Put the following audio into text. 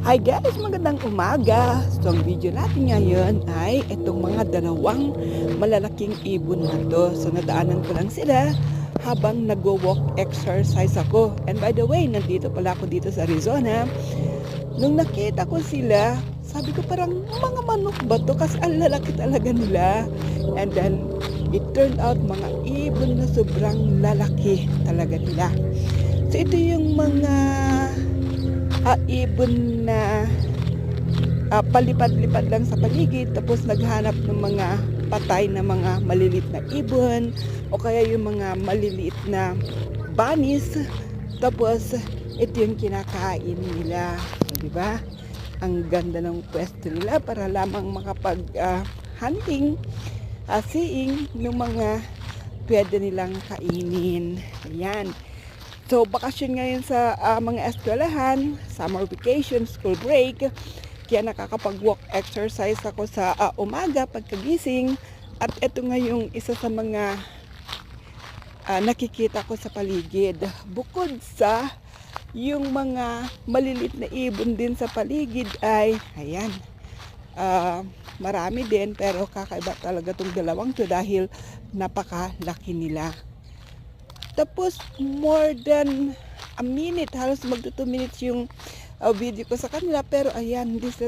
Hi guys, magandang umaga. So ang video natin ngayon ay itong mga dalawang malalaking ibon na to. So nadaanan ko lang sila habang nagwo-walk exercise ako. And by the way, nandito pala ako dito sa Arizona. Nung nakita ko sila, sabi ko parang mga manok ba to? Kasi ang lalaki talaga nila. And then it turned out mga ibon na sobrang lalaki talaga nila. So ito yung mga ibon na palipad-lipad lang sa paligid, tapos naghanap ng mga patay na mga maliliit na ibon o kaya yung mga maliliit na bunnies, tapos ito yung kinakain nila. Di ba? Ang ganda ng pwesto nila para lamang makapag hunting, seeing ng mga pwede nilang kainin. Ayan. So, bakasyon ngayon sa mga eskwelahan, summer vacation, school break. Kaya nakakapag-walk exercise ako sa umaga pagkagising. At ito nga yung isa sa mga nakikita ko sa paligid. Bukod sa yung mga maliliit na ibon din sa paligid ay, ayan, marami din. Pero kakaiba talaga itong dalawang to dahil napakalaki nila. Tapos more than a minute, halos magto 2 minutes yung video ko sa kanila, pero ayan, hindi sila